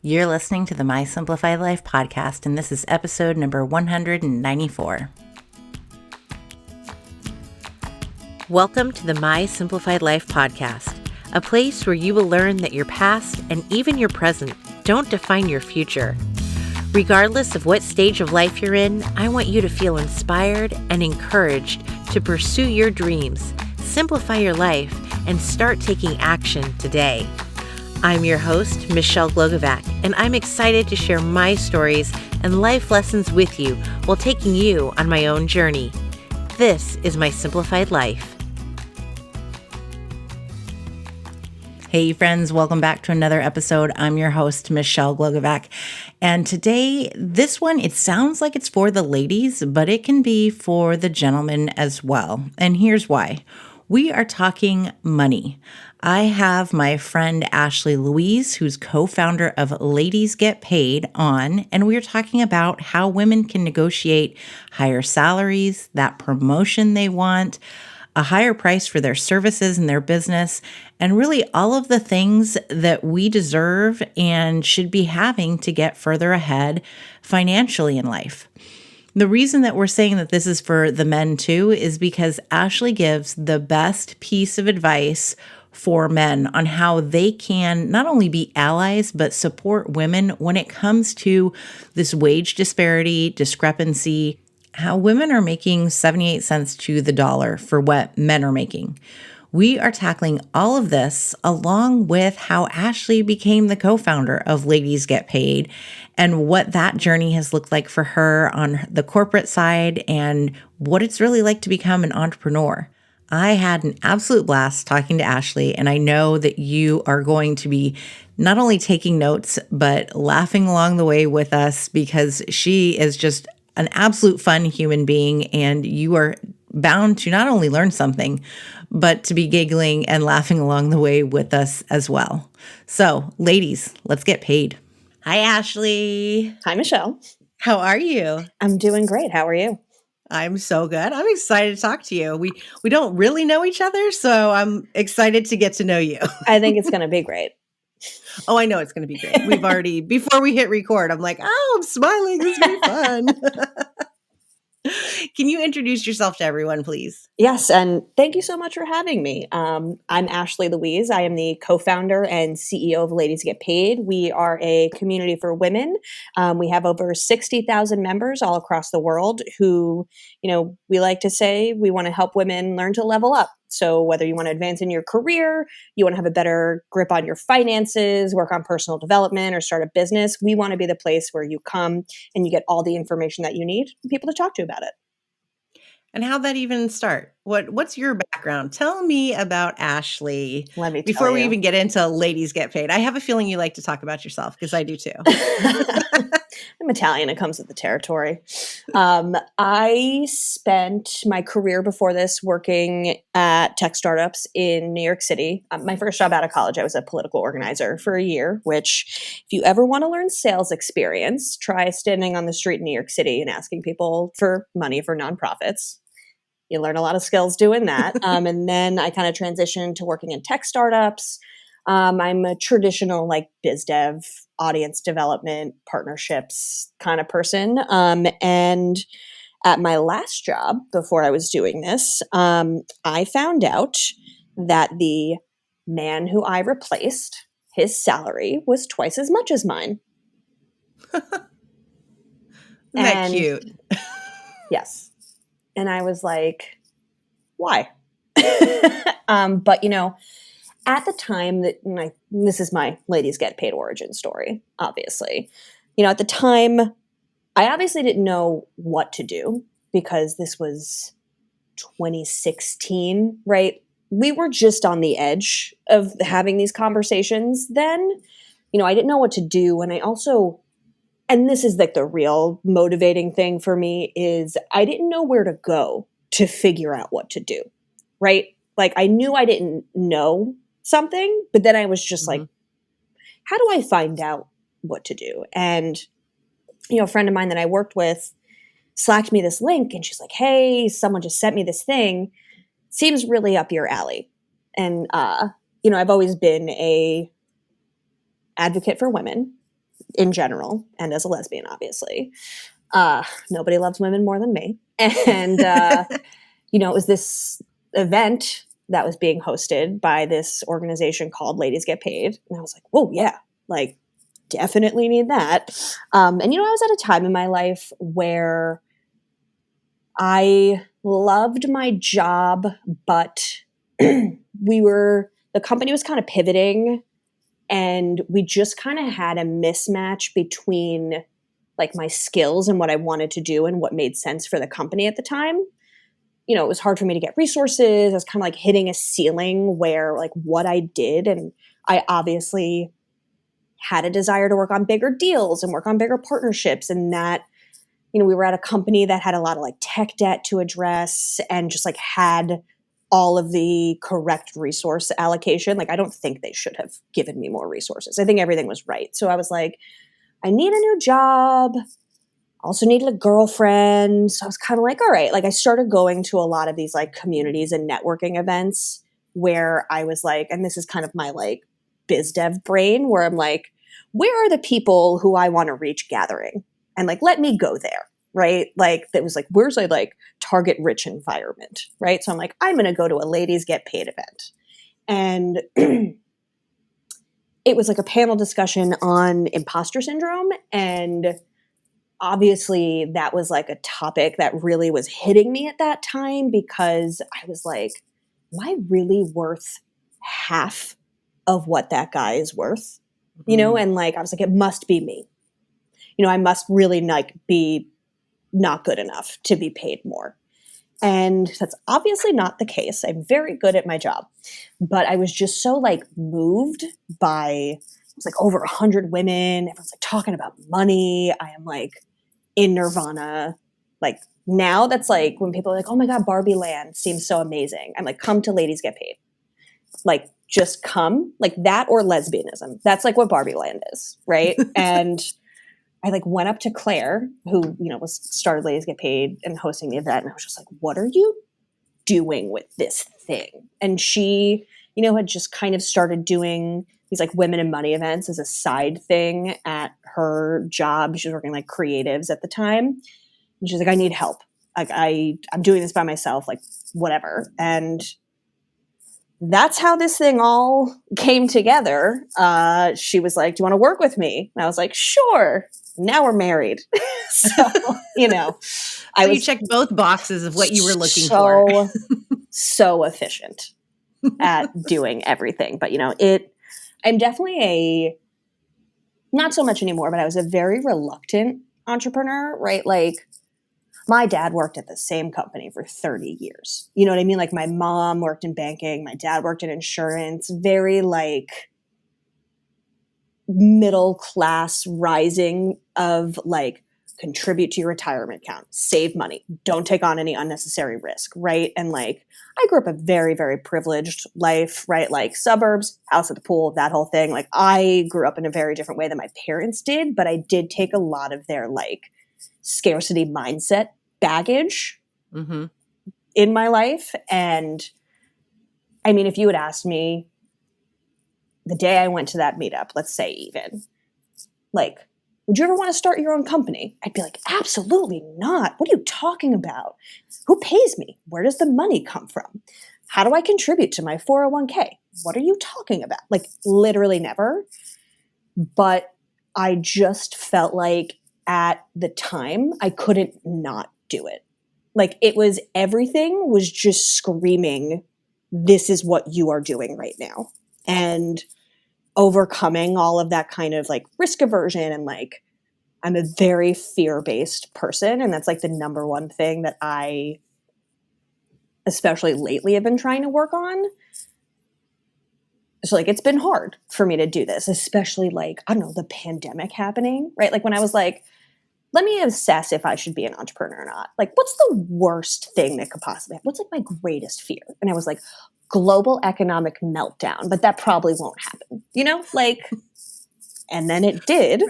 You're listening to the My Simplified Life podcast, and this is episode number 194. Welcome to the My Simplified Life podcast, a place where you will learn that your past and even your present don't define your future. Regardless of what stage of life you're in, I want you to feel inspired and encouraged to pursue your dreams, simplify your life, and start taking action today. I'm your host, Michelle Glogovac, and I'm excited to share my stories and life lessons with you while taking you on my own journey. This is My Simplified Life. Hey friends, welcome back to another episode. I'm your host, Michelle Glogovac. And today, this one, it sounds like it's for the ladies, but it can be for the gentlemen as well. And here's why. We are talking money. I have my friend Ashley Louise, who's co-founder of Ladies Get Paid on, and we are talking about how women can negotiate higher salaries, that promotion they want, a higher price for their services and their business, and really all of the things that we deserve and should be having to get further ahead financially in life. The reason that we're saying that this is for the men too is because Ashley gives the best piece of advice for men on how they can not only be allies, but support women when it comes to this wage discrepancy, how women are making 78 cents to the dollar for what men are making. We are tackling all of this along with how Ashley became the co-founder of Ladies Get Paid and what that journey has looked like for her on the corporate side and what it's really like to become an entrepreneur. I had an absolute blast talking to Ashley, and I know that you are going to be not only taking notes, but laughing along the way with us because she is just an absolute fun human being, and you are bound to not only learn something, but to be giggling and laughing along the way with us as well. So, ladies, let's get paid. Hi, Ashley. Hi, Michelle. How are you? I'm doing great. How are you? I'm so good. I'm excited to talk to you. We don't really know each other, so I'm excited to get to know you. I think it's going to be great. Oh, I know it's going to be great. We've already, before we hit record, I'm like, oh, I'm smiling. This is going to be fun. Can you introduce yourself to everyone, please? Yes, and thank you so much for having me. I'm Ashley Louise. I am the co-founder and CEO of Ladies Get Paid. We are a community for women. We have over 60,000 members all across the world who, we like to say we want to help women learn to level up. So whether you want to advance in your career, you want to have a better grip on your finances, work on personal development, or start a business, we want to be the place where you come and you get all the information that you need and people to talk to about it. And how'd that even start? What's your background? Tell me about Ashley. Let me tell before we you. even get into Ladies Get Paid. I have a feeling you like to talk about yourself because I do too. I'm Italian. It comes with the territory. I spent my career before this working at tech startups in New York City. My first job out of college, I was a political organizer for a year, which if you ever want to learn sales experience, try standing on the street in New York City and asking people for money for nonprofits. You learn a lot of skills doing that. And then I kind of transitioned to working in tech startups. I'm a traditional biz dev, audience development, partnerships kind of person. And at my last job before I was doing this, I found out that the man who I replaced, his salary was twice as much as mine. Isn't that cute? Yes. And I was like, why? But, at the time that this is my Ladies Get Paid origin story, obviously. At the time, I obviously didn't know what to do because this was 2016, right? We were just on the edge of having these conversations then. I didn't know what to do. And I also, and this is the real motivating thing for me, is I didn't know where to go to figure out what to do, right? I knew I didn't know something, but then I was just like, how do I find out what to do? And, a friend of mine that I worked with slacked me this link and she's like, hey, someone just sent me this thing. Seems really up your alley. And, I've always been a advocate for women. in general, and as a lesbian, obviously. Nobody loves women more than me. And, it was this event that was being hosted by this organization called Ladies Get Paid. And I was like, whoa, yeah, like definitely need that. And, I was at a time in my life where I loved my job, but the company was kind of pivoting, and we just kind of had a mismatch between like my skills and what I wanted to do and what made sense for the company at the time. It was hard for me to get resources. I was kind of like hitting a ceiling where like what I did, and I obviously had a desire to work on bigger deals and work on bigger partnerships, and that we were at a company that had a lot of like tech debt to address and just like had all of the correct resource allocation. Like, I don't think they should have given me more resources. I think everything was right. So I was like, I need a new job. Also needed a girlfriend. So I was kind of like, all right. Like, I started going to a lot of these like communities and networking events where I was like, and this is kind of my like biz dev brain, where I'm like, where are the people who I want to reach gathering? And like, let me go there. Right. Like, that was like, where's a like target rich environment? Right. So I'm like, I'm going to go to a ladies get paid event. And it was like a panel discussion on imposter syndrome. And obviously that was like a topic that really was hitting me at that time, because I was like, am I really worth half of what that guy is worth? And like, I was like, it must be me. I must really like be not good enough to be paid more. And that's obviously not the case. I'm very good at my job. But I was just so like moved by, it was like over 100 women. Everyone's like talking about money. I am like in nirvana. Like, now that's like when people are like, oh my God, Barbie Land seems so amazing. I'm like, come to Ladies Get Paid. Like, just come. Like, that or lesbianism. That's like what Barbie Land is, right? And I like went up to Claire, who, was started Ladies Get Paid and hosting the event. And I was just like, what are you doing with this thing? And she, had just kind of started doing these like women and money events as a side thing at her job. She was working like creatives at the time. And she's like, I need help. Like, I'm doing this by myself, like whatever. And that's how this thing all came together. She was like, do you want to work with me? And I was like, sure. Now we're married. So, So you checked both boxes of what you were looking for. So efficient at doing everything. But, I'm definitely not so much anymore, but I was a very reluctant entrepreneur, right? Like, my dad worked at the same company for 30 years. You know what I mean? Like, my mom worked in banking. My dad worked in insurance. Very like middle class rising of like, contribute to your retirement account, save money, don't take on any unnecessary risk, right? And like, I grew up a very, very privileged life, right? Like, suburbs, house at the pool, that whole thing. Like, I grew up in a very different way than my parents did, but I did take a lot of their like scarcity mindset baggage in my life. And I mean, if you had asked me the day I went to that meetup, let's say even, like, would you ever want to start your own company? I'd be like, absolutely not. What are you talking about? Who pays me? Where does the money come from? How do I contribute to my 401k? What are you talking about? Like, literally never. But I just felt like at the time I couldn't not do it. Like, it was, everything was just screaming, this is what you are doing right now. And overcoming all of that kind of like risk aversion, and like, I'm a very fear-based person, and that's like the number one thing that I, especially lately, have been trying to work on. So like, it's been hard for me to do this, especially like, I don't know, the pandemic happening, right? Like, when I was like, let me assess if I should be an entrepreneur or not. Like, what's the worst thing that could possibly happen? What's like my greatest fear? And I was like, global economic meltdown, but that probably won't happen, like, and then it did.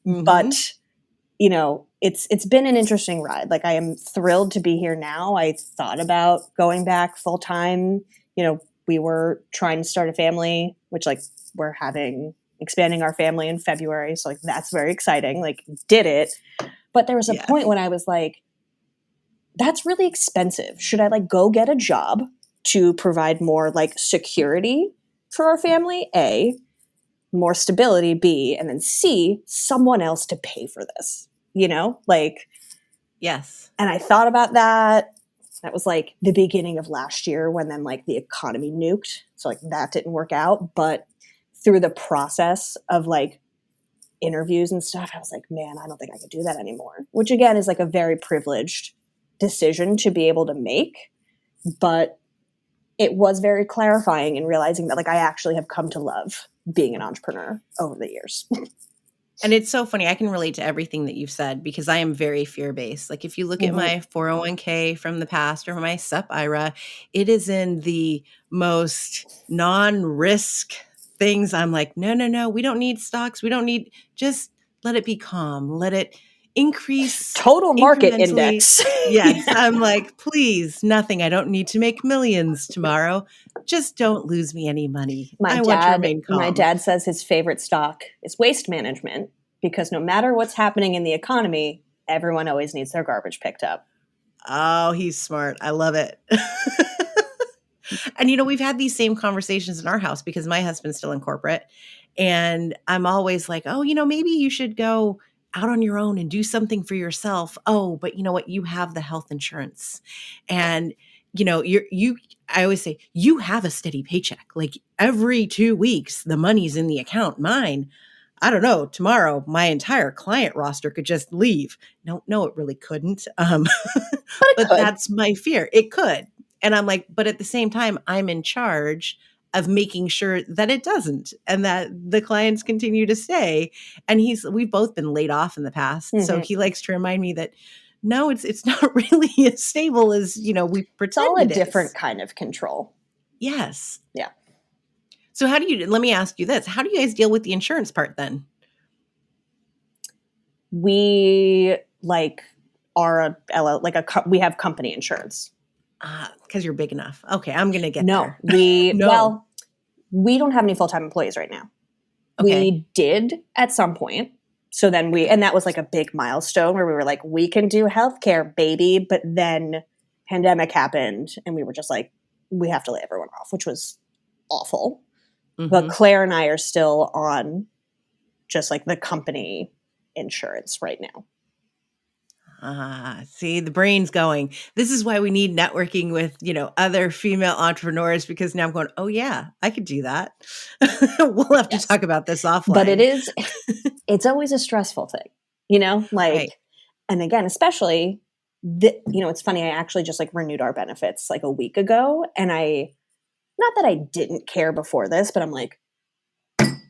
But, it's been an interesting ride. Like, I am thrilled to be here now. I thought about going back full time. We were trying to start a family, which like we're having, expanding our family in February. So like that's very exciting. Like did it. But there was a point Yes. when I was like, that's really expensive. Should I like go get a job to provide more like security for our family? A, more stability, B, and then C, someone else to pay for this. You know? Like, Yes. and I thought about that. That was like the beginning of last year when then like the economy nuked. So like that didn't work out. But through the process of like interviews and stuff, I was like, man, I don't think I could do that anymore. Which again is like a very privileged decision to be able to make. But it was very clarifying in realizing that like I actually have come to love being an entrepreneur over the years. And it's so funny. I can relate to everything that you've said because I am very fear based. Like if you look at Mhm. my 401k from the past or my SEP IRA, it is in the most non risk things. I'm like, no, no, no, we don't need stocks. We don't need, just let it be calm. Let it increase Total market incrementally. index. Yes. I'm like, please, nothing. I don't need to make millions tomorrow. Just don't lose me any money. My I want to dad, remain my calm. dad says his favorite stock is waste management because no matter what's happening in the economy, everyone always needs their garbage picked up. Oh, he's smart. I love it. And we've had these same conversations in our house because my husband's still in corporate. And I'm always like, oh, maybe you should go out on your own and do something for yourself. Oh, but you know what? You have the health insurance. And I always say, you have a steady paycheck. Like every 2 weeks, the money's in the account. Mine, I don't know, tomorrow my entire client roster could just leave. No, it really couldn't. But it But could. that's my fear. It could. And I'm like, but at the same time, I'm in charge of making sure that it doesn't and that the clients continue to stay. And we've both been laid off in the past. So Mhm. he likes to remind me that no, it's not really as stable as, we It's all a pretend it different is. kind of control. Yes. Yeah. So let me ask you this. How do you guys deal with the insurance part then? We like are we have company insurance. Because you're big enough. Okay, I'm going to get No, there. No. we don't have any full-time employees right now. Okay. We did at some point. So then and that was like a big milestone where we were like, we can do healthcare, baby. But then pandemic happened and we were just like, we have to lay everyone off, which was awful. But Mm-hmm. Claire and I are still on just like the company insurance right now. See, the brain's going. This is why we need networking with, other female entrepreneurs because now I'm going, oh yeah, I could do that. We'll have to Yes. talk about this But offline. it's always a stressful thing, Right. and again, especially, it's funny, I actually just like renewed our benefits like a week ago. And not that I didn't care before this, but I'm like,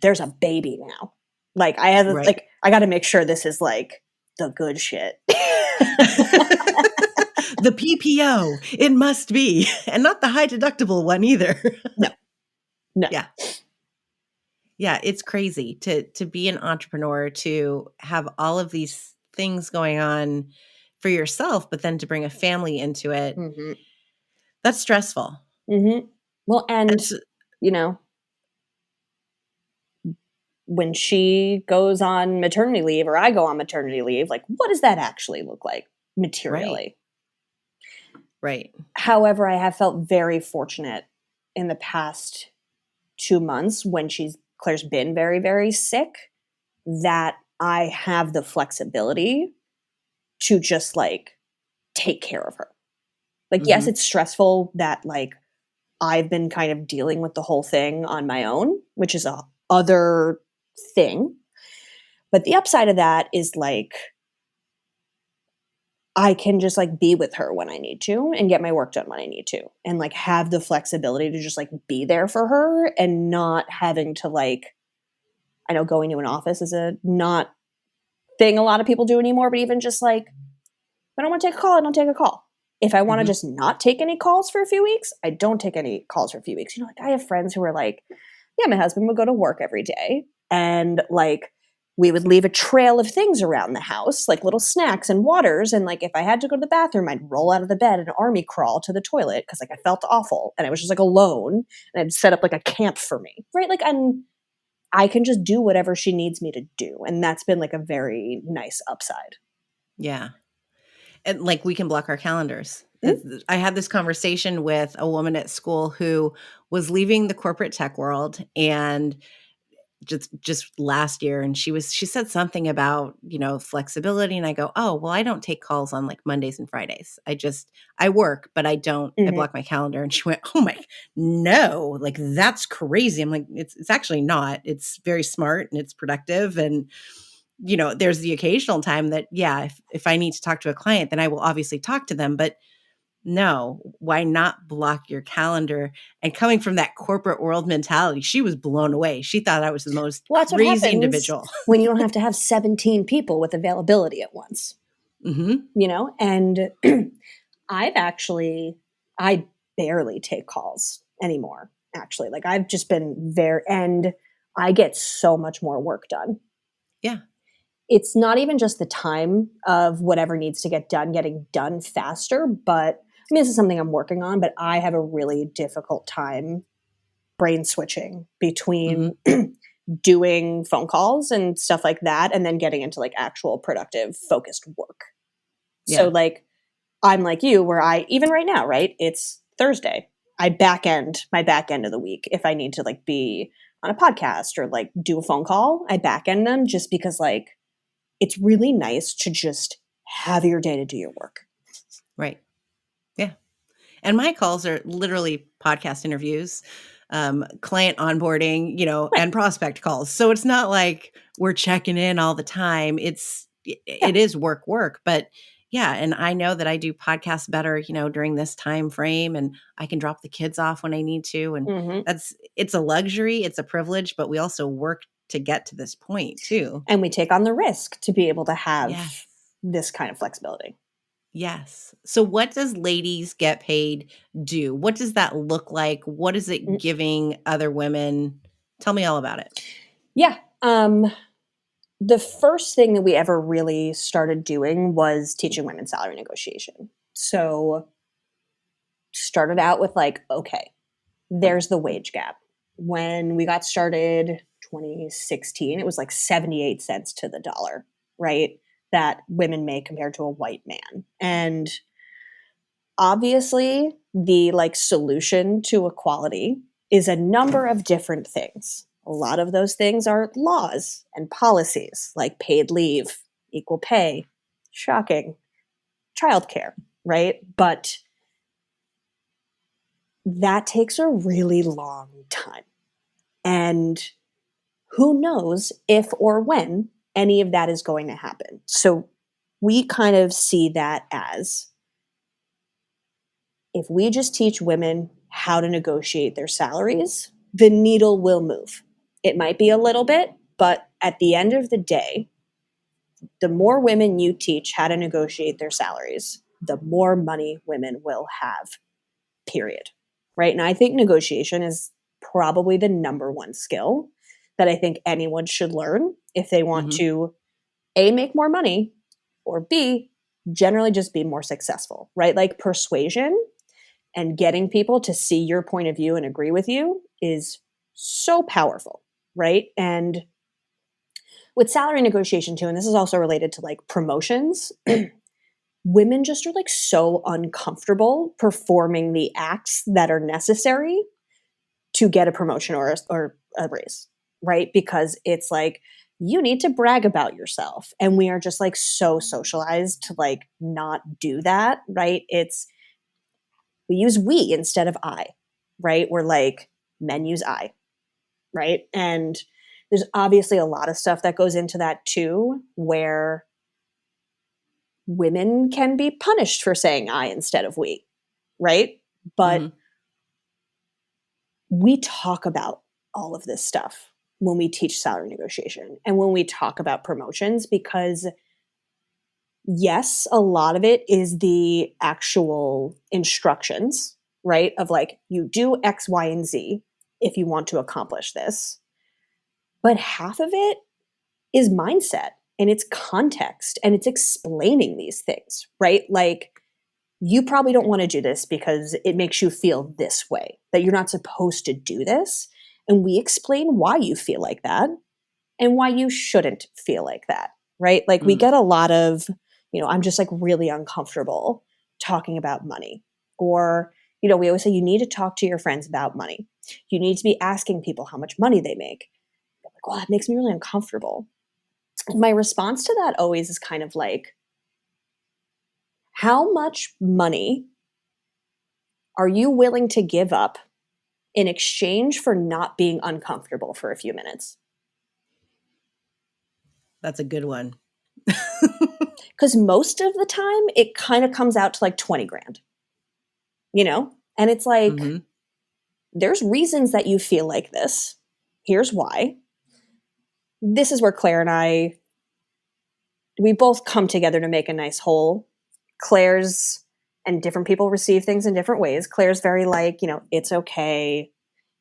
there's a baby now. Like Right. I got to make sure this is like the good shit. The PPO, it must be, and not the high deductible one either. No, no. Yeah. Yeah, it's crazy to be an entrepreneur, to have all of these things going on for yourself, but then to bring a family into it. Mm-hmm. That's stressful. Mm-hmm. Well, and, It's you know, when she goes on maternity leave or I go on maternity leave, like, what does that actually look like right. materially? Right. However, I have felt very fortunate in the past 2 months when Claire's been very, very sick, that I have the flexibility to just like take care of her. Like, yes, Mhm. it's stressful that like I've been kind of dealing with the whole thing on my own, which is a other thing. But the upside of that is like I can just like be with her when I need to and get my work done when I need to and like have the flexibility to just like be there for her and not having to like, I know going to an office is a not thing a lot of people do anymore, but even just like, if I don't want to take a call, I don't take a call. If I want to Mhm. just not take any calls for a few weeks, I don't take any calls for a few weeks. Like I have friends who are like, yeah, my husband would go to work every day and like we would leave a trail of things around the house, like little snacks and waters. And like if I had to go to the bathroom, I'd roll out of the bed and army crawl to the toilet because like I felt awful and I was just like alone and I'd set up like a camp for me. Right. Like I can just do whatever she needs me to do. And that's been like a very nice upside. Yeah. And like we can block our calendars. Mm-hmm. I had this conversation with a woman at school who was leaving the corporate tech world and just last year, and she said something about, flexibility, and I go, "Oh, well, I don't take calls on like Mondays and Fridays. I work, but I Mm-hmm. block my calendar." And she went, "Oh my, no, like that's crazy." I'm like, "It's actually not. It's very smart and it's productive, and there's the occasional time that, yeah, if I need to talk to a client, then I will obviously talk to them, but no, why not block your calendar?" And coming from that corporate world mentality, she was blown away. She thought I was the most Well, that's what crazy happens individual. when you don't have to have 17 people with availability at once, Hmm. And I barely take calls anymore, actually. Like I've just been and I get so much more work done. Yeah. It's not even just the time of whatever needs to get done getting done faster, but I mean, this is something I'm working on, but I have a really difficult time brain switching Hmm. between doing phone calls and stuff like that and then getting into like actual productive focused work. So Yeah. like I'm like you where I even right now, right? It's Thursday. I my back end of the week if I need to like be on a podcast or like do a phone call, I back end them just because like it's really nice to just have your day to do your work. Right. Yeah. And my calls are literally podcast interviews, client onboarding, Right. and prospect calls. So it's not like we're checking in all the time. Yeah. It is work, but yeah. And I know that I do podcasts better, during this time frame, and I can drop the kids off when I need to. And Hmm. it's a luxury, it's a privilege, but we also work to get to this point too. And we take on the risk to be able to have Yes. this kind of flexibility. Yes. So what does ladies get paid do? What does that look like? What is it Mm. giving other women? Tell me all about it. Yeah. The first thing that we ever really started doing was teaching women salary negotiation. So started out with like, okay, there's the wage gap. When we got started 2016, it was like 78 cents to the dollar, right? That women make compared to a white man. And obviously, the like solution to equality is a number of different things. A lot of those things are laws and policies like paid leave, equal pay, shocking, childcare, right? But that takes a really long time. And who knows if or when any of that is going to happen. So we kind of see that as if we just teach women how to negotiate their salaries, the needle will move. It might be a little bit, but at the end of the day, the more women you teach how to negotiate their salaries, the more money women will have, period. Right. And I think negotiation is probably the number one skill that I think anyone should learn if they want Hmm. to A, make more money, or B, generally just be more successful, right? Like persuasion and getting people to see your point of view and agree with you is so powerful, right? And with salary negotiation too, and this is also related to like promotions, women just are like so uncomfortable performing the acts that are necessary to get a promotion or a raise, right? Because it's like you need to brag about yourself. And we are just like so socialized to like not do that, right? We use we instead of I, right? We're like men use I, right? And there's obviously a lot of stuff that goes into that too, where women can be punished for saying I instead of we, right? But Hmm. we talk about all of this stuff when we teach salary negotiation and when we talk about promotions because yes, a lot of it is the actual instructions, right? Of like, you do X, Y, and Z if you want to accomplish this. But half of it is mindset and it's context and it's explaining these things, right? Like, you probably don't want to do this because it makes you feel this way, that you're not supposed to do this. And we explain why you feel like that and why you shouldn't feel like that, right? Like we Mm. get a lot of, I'm just like really uncomfortable talking about money. Or, we always say you need to talk to your friends about money. You need to be asking people how much money they make. I'm like, well, that makes me really uncomfortable. And my response to that always is kind of like, how much money are you willing to give up in exchange for not being uncomfortable for a few minutes? That's a good one. Because most of the time it kind of comes out to like 20 grand, And it's like, Mm-hmm. there's reasons that you feel like this. Here's why. This is where Claire and I, we both come together to make a nice whole. Claire's, and different people receive things in different ways. Claire's very like, it's okay.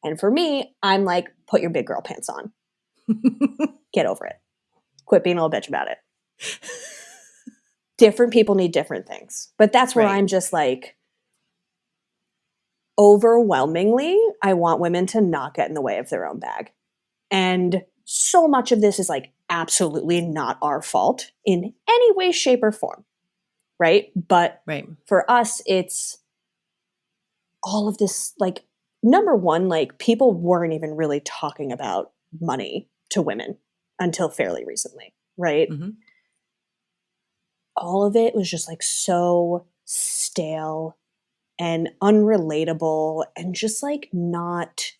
And for me, I'm like, put your big girl pants on. Get over it. Quit being a little bitch about it. Different people need different things. But that's where Right. I'm just like, overwhelmingly, I want women to not get in the way of their own bag. And so much of this is like absolutely not our fault in any way, shape, or form. Right. But Right. for us, it's all of this like, number one, like people weren't even really talking about money to women until fairly recently. Right. Mm-hmm. All of it was just like so stale and unrelatable and just like not,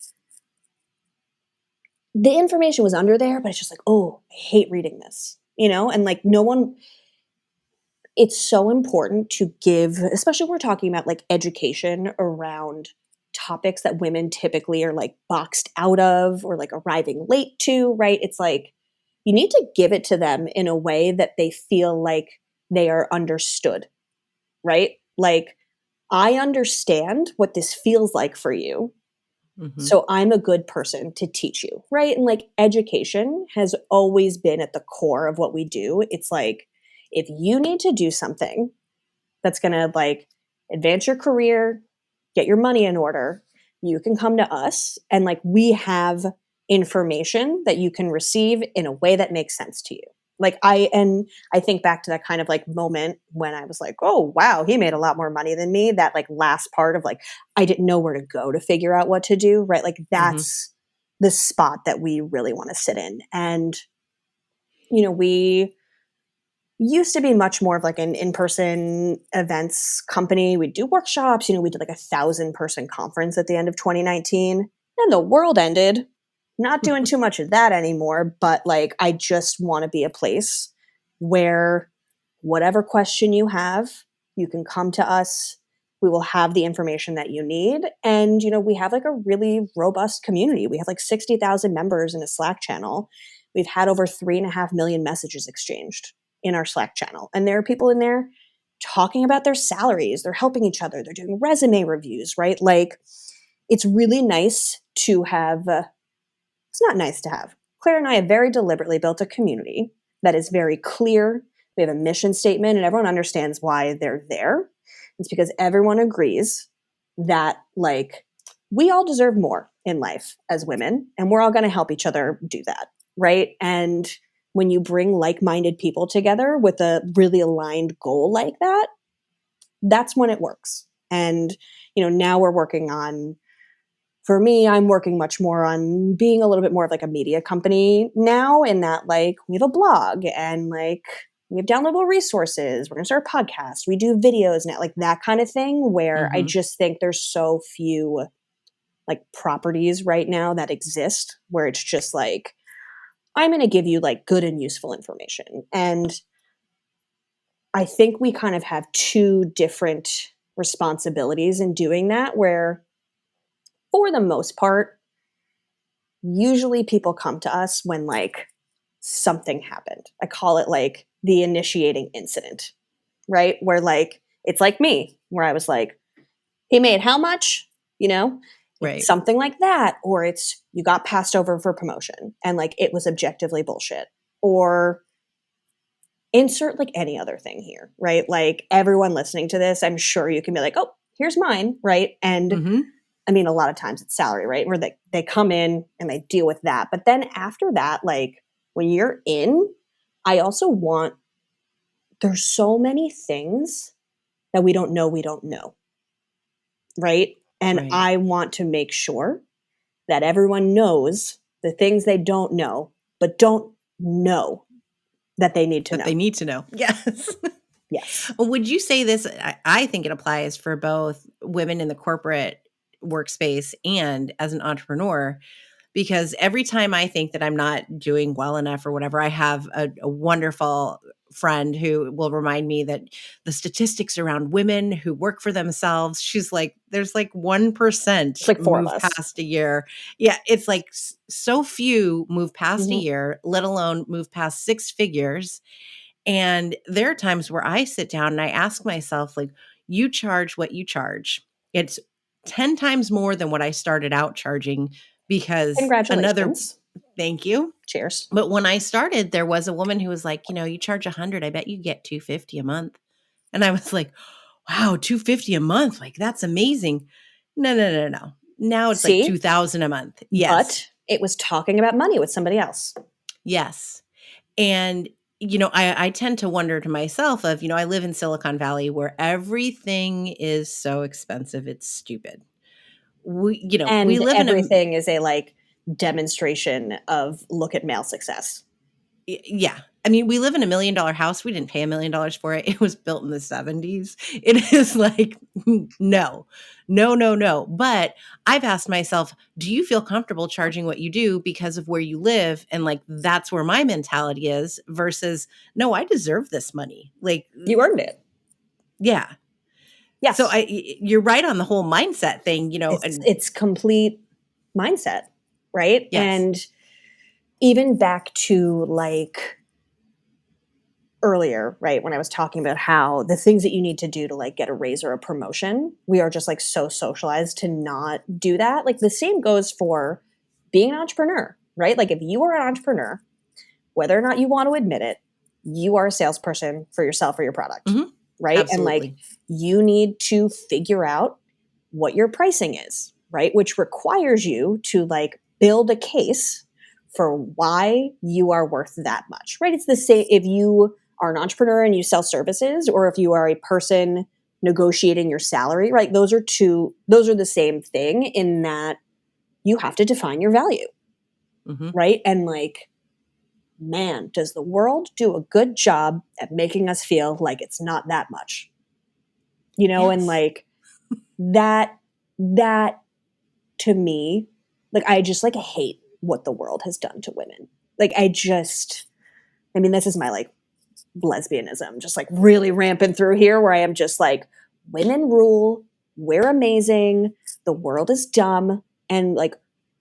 the information was under there, but it's just like, oh, I hate reading this, and like no one, it's so important to give, especially when we're talking about like education around topics that women typically are like boxed out of or like arriving late to, right? It's like you need to give it to them in a way that they feel like they are understood, right? Like, I understand what this feels like for you. Mm-hmm. So I'm a good person to teach you, right? And like education has always been at the core of what we do. It's like, if you need to do something that's going to like advance your career, get your money in order, you can come to us and like we have information that you can receive in a way that makes sense to you. Like I think back to that kind of like moment when I was like, oh wow, he made a lot more money than me. That like last part of like I didn't know where to go to figure out what to do, right? Like Mm-hmm. that's the spot that we really want to sit in. And we used to be much more of like an in-person events company. We'd do workshops, we did like 1,000-person conference at the end of 2019. Then the world ended. Not doing too much of that anymore, but like I just want to be a place where whatever question you have, you can come to us. We will have the information that you need. And, we have like a really robust community. We have like 60,000 members in a Slack channel. We've had over 3.5 million messages exchanged in our Slack channel. And there are people in there talking about their salaries. They're helping each other. They're doing resume reviews, right? Like it's really nice to have, it's not nice to have. Claire and I have very deliberately built a community that is very clear. We have a mission statement and everyone understands why they're there. It's because everyone agrees that like we all deserve more in life as women and we're all going to help each other do that, right? And when you bring like-minded people together with a really aligned goal like that, that's when it works. And now we're working on, for me, I'm working much more on being a little bit more of like a media company now, in that like we have a blog and like we have downloadable resources. We're going to start a podcast. We do videos now, like that kind of thing, where I Mm-hmm. just think there's so few like properties right now that exist where it's just like, I'm going to give you like good and useful information. And I think we kind of have two different responsibilities in doing that, where for the most part, usually people come to us when like something happened. I call it like the initiating incident, right? Where like, it's like me, where I was like, he made how much? It's Right. something like that. Or it's you got passed over for promotion and like it was objectively bullshit. Or insert like any other thing here, right? Like everyone listening to this, I'm sure you can be like, oh, here's mine, right? And Mm-hmm. I mean, a lot of times it's salary, right? Where they come in and they deal with that. But then after that, like when you're in, I also want, there's so many things that we don't know, right? And Right. I want to make sure that everyone knows the things they don't know, but don't know that they need to But they know. need to know. Yes. Yes. Would you say this? I think it applies for both women in the corporate workspace and as an entrepreneur, because every time I think that I'm not doing well enough or whatever, I have a wonderful friend who will remind me that the statistics around women who work for themselves, she's like, there's like It's 1% like four of move us. past a year. Yeah, it's like so few move past a Mhm. year, let alone move past six figures. And there are times where I sit down and I ask myself, like, you charge what you charge. It's 10 times more than what I started out charging because another Congratulations. thank you. Cheers. But when I started, there was a woman who was like, you charge 100, I bet you get 250 a month. And I was like, wow, 250 a month. Like, that's amazing. No, no, no, no. Now it's like See? 2000 a month. Yes. But it was talking about money with somebody else. Yes. And, I tend to wonder to myself of, I live in Silicon Valley where everything is so expensive. It's stupid. We And live in a, everything is a like demonstration of look at male success. yeah. I mean, we live in $1 million house. We didn't pay $1 million for it. It was built in the 70s. It is like, no, no, no, no. But I've asked myself, do you feel comfortable charging what you do because of where you live? And like, that's where my mentality is versus, no, I deserve this money. Like, You earned it. yeah. So Yes. you're right on the whole mindset thing, and It's complete mindset, right? yes. And even back to like earlier, right, when I was talking about how the things that you need to do to like get a raise or a promotion, we are just like so socialized to not do that. Like the same goes for being an entrepreneur, right? Like if you are an entrepreneur, whether or not you want to admit it, you are a salesperson for yourself or your product, Mhm. right? And like Absolutely. you need to figure out what your pricing is, right? Which requires you to like build a case for why you are worth that much, right? It's the same if you are an entrepreneur and you sell services or if you are a person negotiating your salary, right? Those are the same thing in that you have to define your value, Mhm. right? And like man, does the world do a good job at making us feel like it's not that much. And Yes. like that to me, like I just like hate what the world has done to women. Like I mean, this is my like lesbianism just like really rampant through here where I am just like women rule, we're amazing, the world is dumb, and like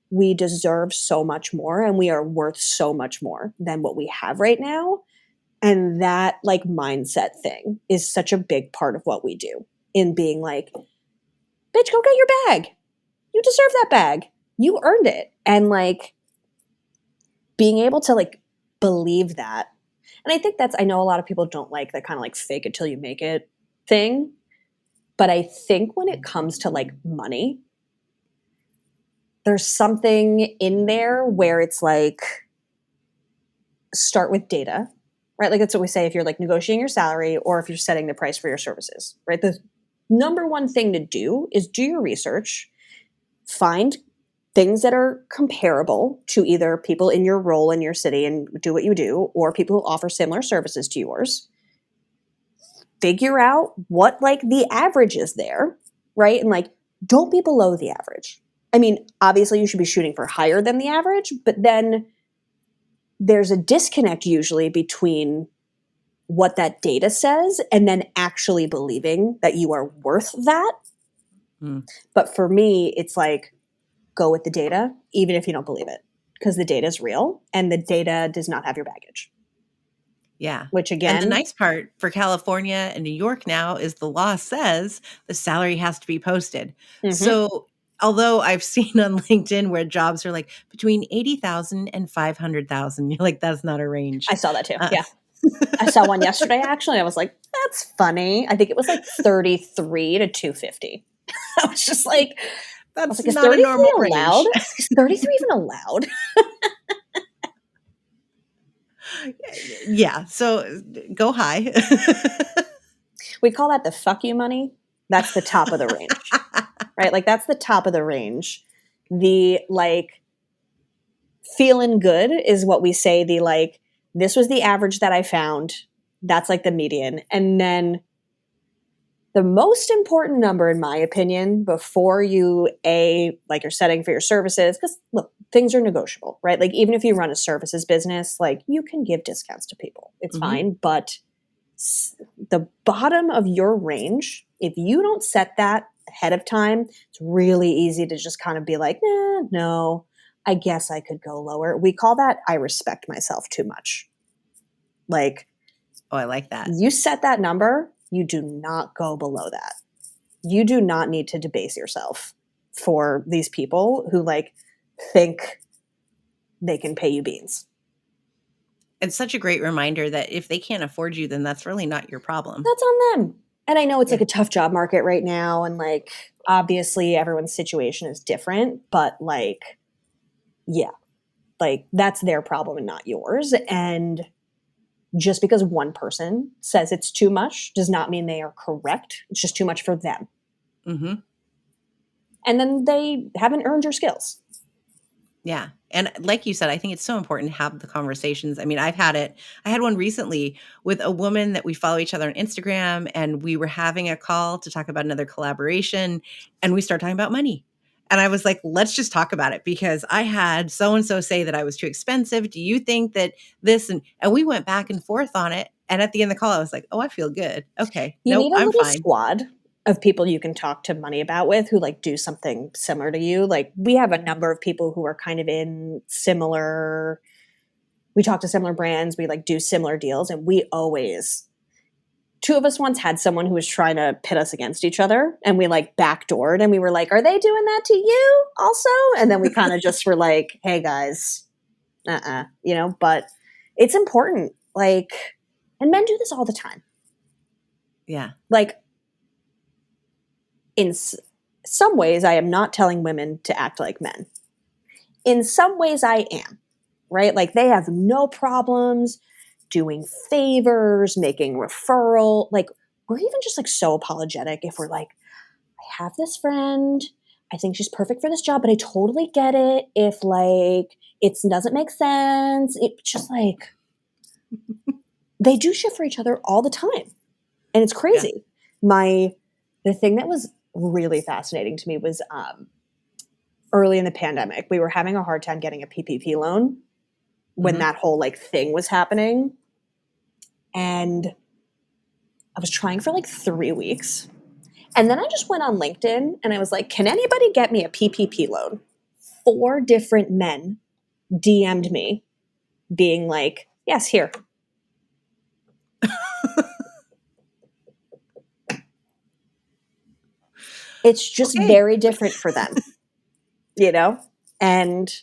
we deserve so much more and we are worth so much more than what we have right now. And that like mindset thing is such a big part of what we do in being like, bitch, go get your bag. You deserve that bag. You earned it. And like being able to like believe that. And I think I know a lot of people don't like that kind of like fake it till you make it thing. But I think when it comes to like money, there's something in there where it's like start with data, right? Like that's what we say if you're like negotiating your salary or if you're setting the price for your services, right? The number one thing to do is do your research, find things that are comparable to either people in your role in your city and do what you do or people who offer similar services to yours. Figure out what like the average is there, right? And like don't be below the average. I mean, obviously you should be shooting for higher than the average, but then there's a disconnect usually between what that data says and then actually believing that you are worth that. Mm. But for me, it's like go with the data, even if you don't believe it, because the data is real and the data does not have your baggage, Yeah. which And the again, nice part for California and New York now is the law says the salary has to be posted. mhm, So, although I've seen on LinkedIn where jobs are like between 80,000 and 500,000, you're like, that's not a I range. saw that too. Uh, Yeah. I saw one yesterday actually. I was like, that's funny. I think it was like 33 to 250. I was just like, I was That's like, is not a 33 normal allowed? range. Is 33 even allowed? Yeah. So go high. We call that the fuck you money. That's the top of the range, right? Like that's the top of the range. The like feeling good is what we say the like this was the average that I found. That's like the median. And then the most important number in my opinion before you like you're setting for your services cuz look, things are negotiable, right? Like even if you run a services business, like you can give discounts to people. It's Hmm. fine, but the bottom of your range, if you don't set that ahead of time, it's really easy to just kind of be like, no, I guess I could go lower. We call that I respect myself too much. Like, Oh, I like that. you set that number, you do not go below that. You do not need to debase yourself for these people who like think they can pay you beans. It's such a great reminder that if they can't afford you, then that's really not your problem. That's on them. And I know it's Yeah. like a tough job market right now. And like, obviously, everyone's situation is different, but like, yeah, like that's their problem and not yours. And just because one person says it's too much does not mean they are correct. It's just too much for them. Hmm. And then they haven't earned your skills. Yeah. And like you said, I think it's so important to have the conversations. I mean, I've had it. I had one recently with a woman that we follow each other on Instagram, and we were having a call to talk about another collaboration, and we started talking about money. And I was like, let's just talk about it because I had so and so say that I was too expensive. Do you think that this and we went back and forth on it. And at the end of the call, I was like, oh, I feel good. Okay. You Nope, need a I'm little fine. squad of people you can talk to money about with who like do something similar to you. Like we have a number of people who are kind of in similar, we talk to similar brands, we like do similar deals, and we always two of us once had someone who was trying to pit us against each other, and we like backdoored and we were like, are they doing that to you also? And then we kind of just were like, hey guys, but it's important. Like, and men do this all the time. Yeah. Like in some ways, I am not telling women to act like men. In some ways, I am, right? Like they have no problems doing favors, making referral. Like we're even just like so apologetic if we're like, I have this friend. I think she's perfect for this job, but I totally get it if like it doesn't make sense. It's just like they do shit for each other all the time. And it's Yeah. crazy. The thing that was really fascinating to me was early in the pandemic, we were having a hard time getting a PPP loan when Hmm. that whole like thing was happening. And I was trying for like 3 weeks. And then I just went on LinkedIn and I was like, can anybody get me a PPP loan? 4 different men DM'd me being like, yes, here. It's just Okay. very different for them, you know? And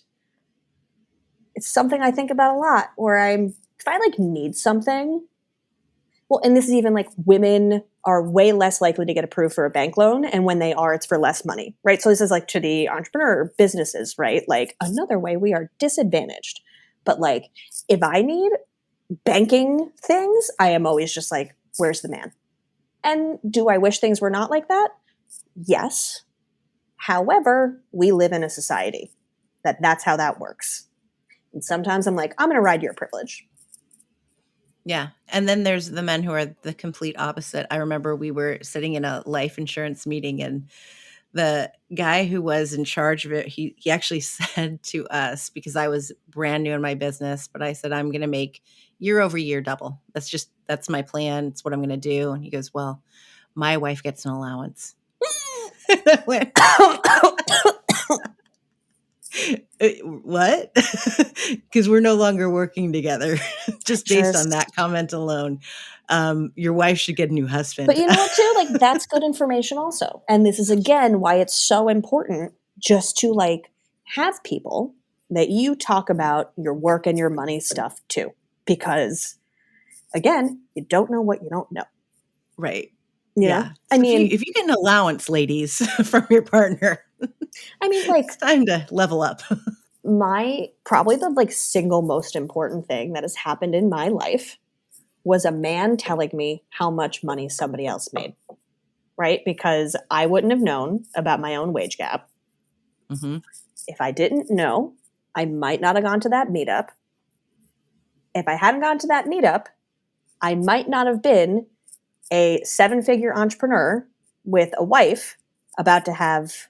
it's something I think about a lot where if I like need something, well, and this is even like women are way less likely to get approved for a bank loan. And when they are, it's for less money, right? So this is like to the entrepreneur businesses, right? Like another way we are disadvantaged. But like if I need banking things, I am always just like, where's the man? And do I wish things were not like that? Yes. However, we live in a society that's how that works. And sometimes I'm like, I'm going to ride your privilege. Yeah. And then there's the men who are the complete opposite. I remember we were sitting in a life insurance meeting, and the guy who was in charge of it, he actually said to us, because I was brand new in my business, but I said, I'm going to make year over year double. That's my plan. It's what I'm going to do. And he goes, well, my wife gets an allowance. I went, what? Because we're no longer working together. Just based on Just that comment alone, your wife should get a new But husband. you know what, too? Like, that's good information also. And this is, again, why it's so important just to, like, have people that you talk about your work and your money stuff to. Because, again, you don't know what you don't know. Right. You know? Yeah. I So if you mean, if you get an allowance, ladies, from your partner. I mean, like, It's time to level up. probably the like single most important thing that has happened in my life was a man telling me how much money somebody else made, right? Because I wouldn't have known about my own wage gap. Mm-hmm. If I didn't know, I might not have gone to that meetup. If I hadn't gone to that meetup, I might not have been a 7-figure entrepreneur with a wife about to have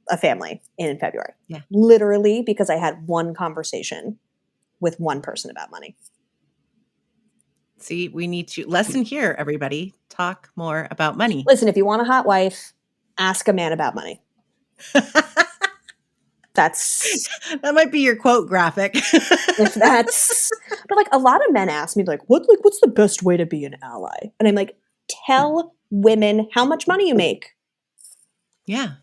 a family in February. Yeah. Literally because I had one conversation with one person about money. See, we need to lesson here, everybody. Talk more about money. Listen, if you want a hot wife, ask a man about money. That's That might be your quote graphic. if that's but like a lot of men ask me like what's the best way to be an ally? And I'm like, tell women how much money you make. Yeah.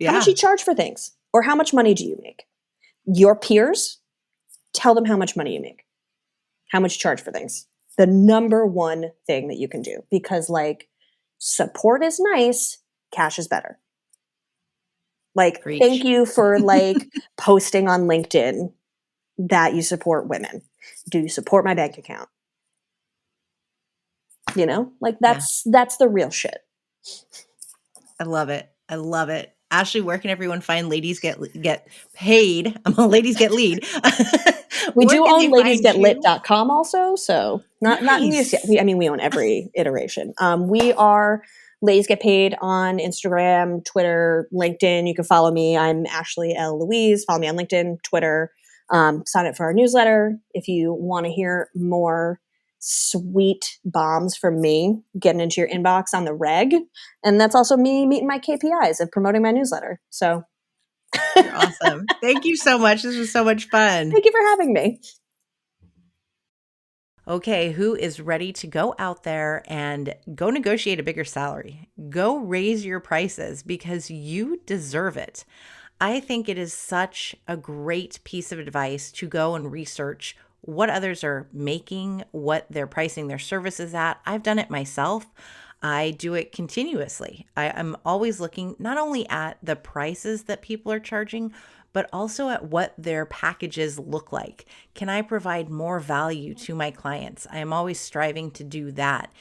How much you charge for things? Or how much money do you make? Your peers, tell them how much money you make. How much you charge for things. The number one thing that you can do. Because like support is nice, cash is better. Like, Preach. thank you for like posting on LinkedIn that you support women. Do you support my bank account? You know, like that's the real shit. I love it. I love it. Ashley, where can everyone find Ladies Get Paid? Ladies Get Lead. We Where do can they own find you? ladiesgetlit.com also, so not news yet. Nice. We own every iteration. We are Ladies Get Paid on Instagram, Twitter, LinkedIn. You can follow me. I'm Ashley L. Louise. Follow me on LinkedIn, Twitter. Sign up for our newsletter if you want to hear more sweet bombs from me getting into your inbox on the reg. And that's also me meeting my KPIs of promoting my newsletter. So You're awesome. Thank you so much. This was so much fun. thank you for having me. Okay, who is ready to go out there and go negotiate a bigger salary? Go raise your prices because you deserve it. I think it is such a great piece of advice to go and research what others are making, what they're pricing their services at. I've done it myself. I do it continuously. I'm always looking not only at the prices that people are charging, but also at what their packages look like. Can I provide more value to my clients? I am always striving to do that.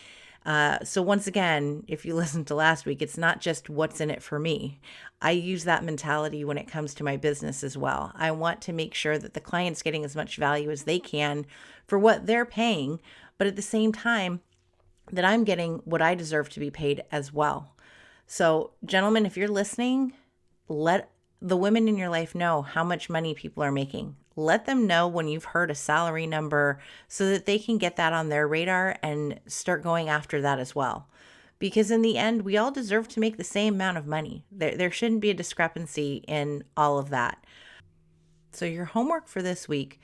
So once again, if you listened to last week, it's not just what's in it for me. I use that mentality when it comes to my business as well. I want to make sure that the client's getting as much value as they can for what they're paying, but at the same time, that I'm getting what I deserve to be paid as well. So, gentlemen, if you're listening, let the women in your life know how much money people are making. Let them know when you've heard a salary number so that they can get that on their radar and start going after that as well. Because in the end, we all deserve to make the same amount of money. There shouldn't be a discrepancy in all of that. So your homework for this week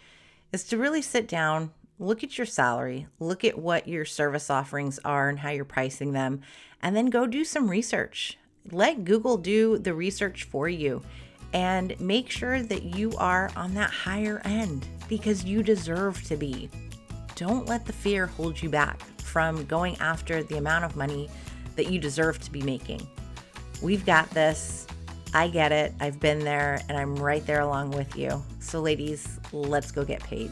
is to really sit down, look at your salary, look at what your service offerings are and how you're pricing them, and then go do some research. Let Google do the research for you and make sure that you are on that higher end because you deserve to be. Don't let the fear hold you back from going after the amount of money that you deserve to be making. We've got this. I get it. I've been there and I'm right there along with you. So ladies, let's go get paid.